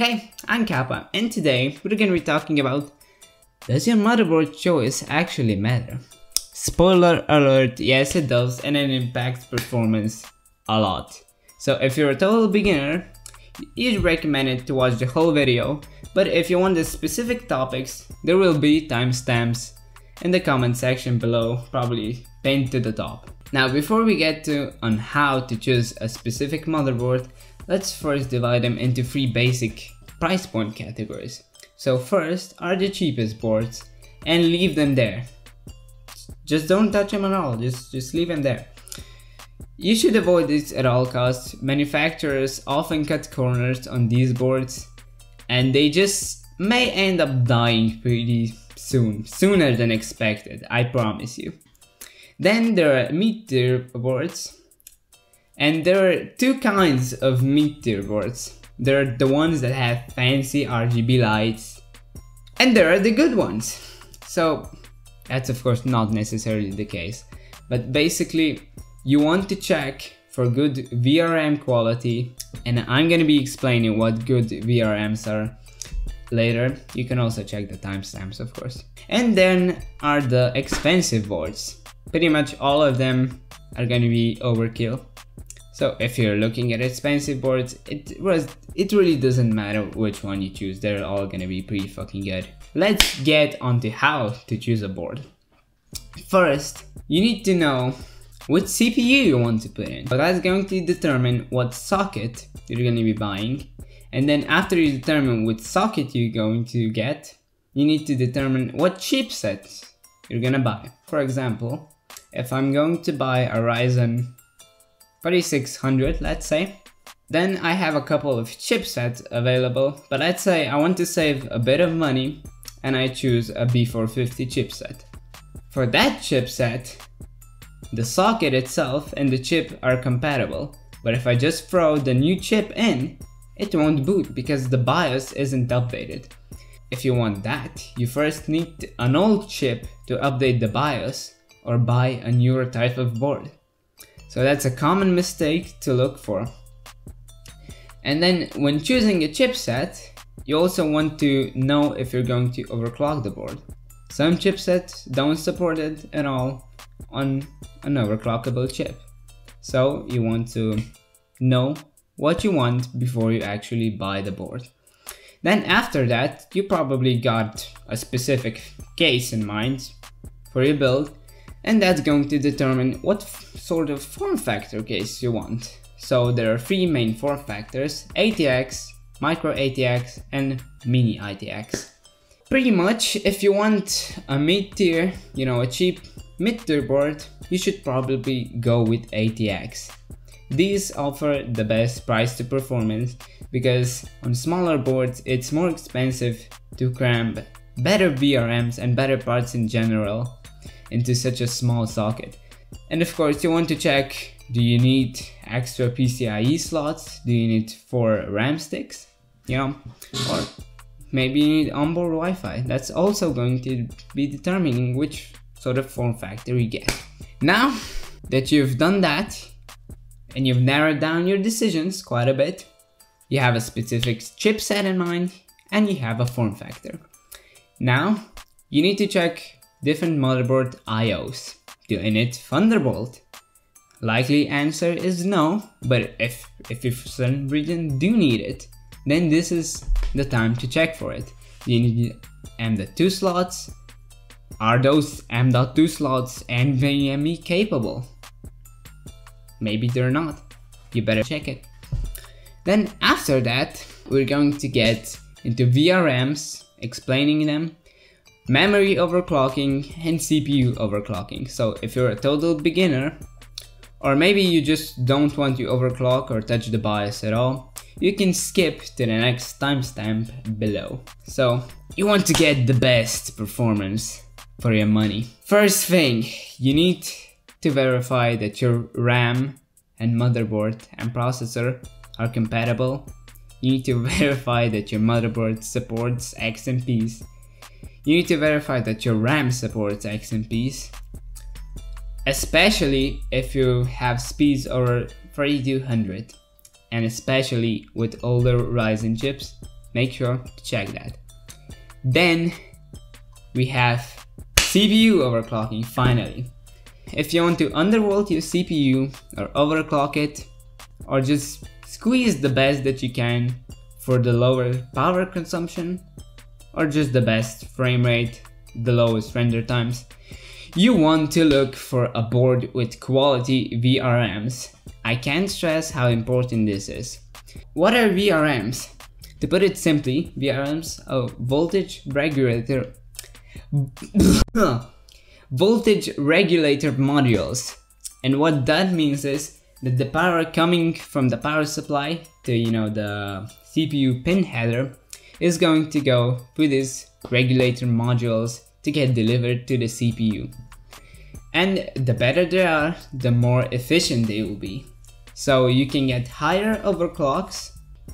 Hey, I'm Kappa, and today we're gonna be talking about, does your motherboard choice actually matter? Spoiler alert, yes it does, and it impacts performance a lot. So if you're a total beginner, you'd recommend it to watch the whole video, but if you want the specific topics, there will be timestamps in the comment section below, probably pinned to the top. Now before we get to on how to choose a specific motherboard, let's first divide them into three basic price point categories. So first are the cheapest boards, and leave them there. Just don't touch them at all, just leave them there. You should avoid this at all costs. Manufacturers often cut corners on these boards, and they just may end up dying pretty soon, sooner than expected, I promise you. Then there are mid-tier boards, and there are two kinds of mid-tier boards. There are the ones that have fancy RGB lights, and there are the good ones. So that's of course not necessarily the case, but basically you want to check for good VRM quality, and I'm gonna be explaining what good VRMs are later. You can also check the timestamps, of course. And then are the expensive boards. Pretty much all of them are gonna be overkill. So if you're looking at expensive boards, it really doesn't matter which one you choose, they're all gonna be pretty fucking good. Let's get onto how to choose a board. First, you need to know what CPU you want to put in. So that's going to determine what socket you're gonna be buying. And then after you determine what socket you're going to get, you need to determine what chipset you're gonna buy. For example, if I'm going to buy a Ryzen 3600, let's say, then I have a couple of chipsets available, but let's say I want to save a bit of money and I choose a B450 chipset. For that chipset, the socket itself and the chip are compatible, but if I just throw the new chip in, it won't boot because the BIOS isn't updated. If you want that, you first need an old chip to update the BIOS or buy a newer type of board. So that's a common mistake to look for. And then when choosing a chipset, you also want to know if you're going to overclock the board. Some chipsets don't support it at all on an overclockable chip. So you want to know what you want before you actually buy the board. Then after that, you probably got a specific case in mind for your build, and that's going to determine what sort of form factor case you want. So there are three main form factors: ATX, micro ATX, and mini ATX. Pretty much, if you want a mid-tier, a cheap mid-tier board, you should probably go with ATX. These offer the best price to performance because on smaller boards it's more expensive to cram better VRMs and better parts in general into such a small socket. And of course you want to check, do you need extra PCIe slots? Do you need 4 RAM sticks? Or maybe you need onboard Wi-Fi. That's also going to be determining which sort of form factor you get. Now that you've done that and you've narrowed down your decisions quite a bit, you have a specific chipset in mind and you have a form factor. Now you need to check different motherboard IOs. Do you need Thunderbolt? Likely answer is no, but if you for some reason do need it, then this is the time to check for it. Do you need M.2 slots? Are those M.2 slots NVMe capable? Maybe they're not. You better check it. Then after that, we're going to get into VRMs, explaining them, memory overclocking, and CPU overclocking. So if you're a total beginner, or maybe you just don't want to overclock or touch the BIOS at all, you can skip to the next timestamp below. So you want to get the best performance for your money. First thing, you need to verify that your RAM and motherboard and processor are compatible. You need to verify that your motherboard supports XMPs. You need to verify that your RAM supports XMPs, especially if you have speeds over 3200, and especially with older Ryzen chips. make sure to check that. Then we have CPU overclocking finally. If you want to undervolt your CPU or overclock it, or just squeeze the best that you can for the lower power consumption, or just the best frame rate, the lowest render times, you want to look for a board with quality VRMs. I can't stress how important this is. What are VRMs? To put it simply, VRMs are voltage regulator modules. And what that means is that the power coming from the power supply to the CPU pin header is going to go to these regulator modules to get delivered to the CPU. And the better they are, the more efficient they will be. So you can get higher overclocks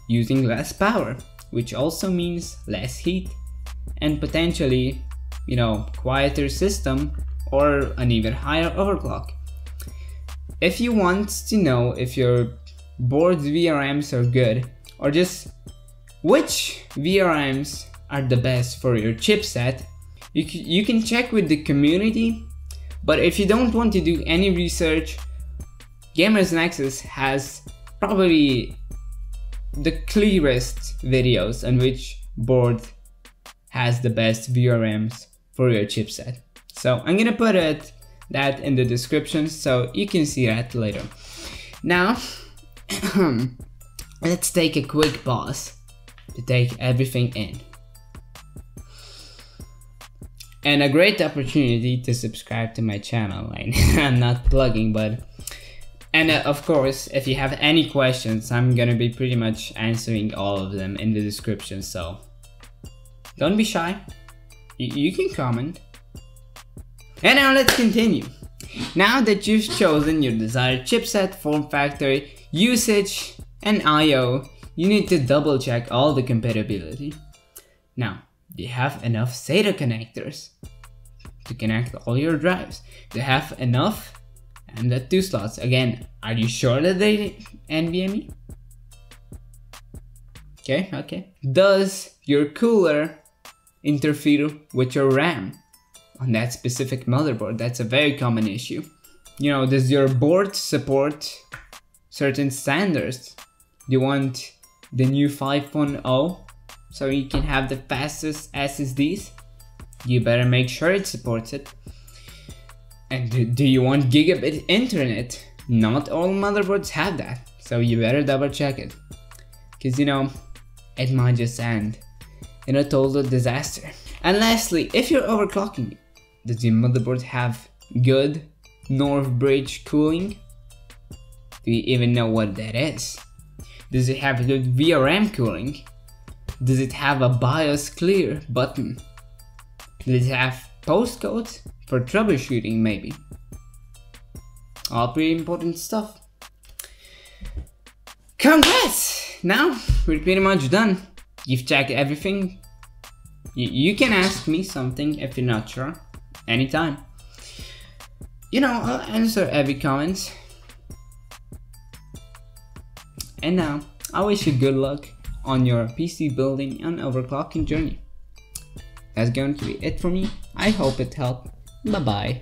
using less power, which also means less heat and potentially, quieter system or an even higher overclock. If you want to know if your board's VRMs are good, or just which VRMs are the best for your chipset, you can check with the community. But if you don't want to do any research, Gamers Nexus has probably the clearest videos on which board has the best VRMs for your chipset. So I'm gonna put that in the description so you can see that later. Now, let's take a quick pause to take everything in. And a great opportunity to subscribe to my channel. I'm not plugging, but... And of course, if you have any questions, I'm gonna be pretty much answering all of them in the description, so don't be shy. You can comment. And now let's continue. Now that you've chosen your desired chipset, form factor, usage, and I/O, you need to double check all the compatibility. Now, do you have enough SATA connectors to connect all your drives? Do you have enough M.2 slots? Again, are you sure that they NVMe? Okay. Does your cooler interfere with your RAM on that specific motherboard? That's a very common issue. Does your board support certain standards? Do you want the new 5.0 so you can have the fastest SSDs? You better make sure it supports it. And do you want gigabit internet? Not all motherboards have that, so you better double check it. Because it might just end in a total disaster. And lastly, if you're overclocking, does your motherboard have good North Bridge cooling? Do you even know what that is? Does it have good VRM cooling? Does it have a BIOS clear button? Does it have postcodes for troubleshooting maybe? All pretty important stuff. Congrats! Now we're pretty much done. You've checked everything. You can ask me something if you're not sure, anytime. I'll answer every comment. And now, I wish you good luck on your PC building and overclocking journey. That's going to be it for me. I hope it helped. Bye bye.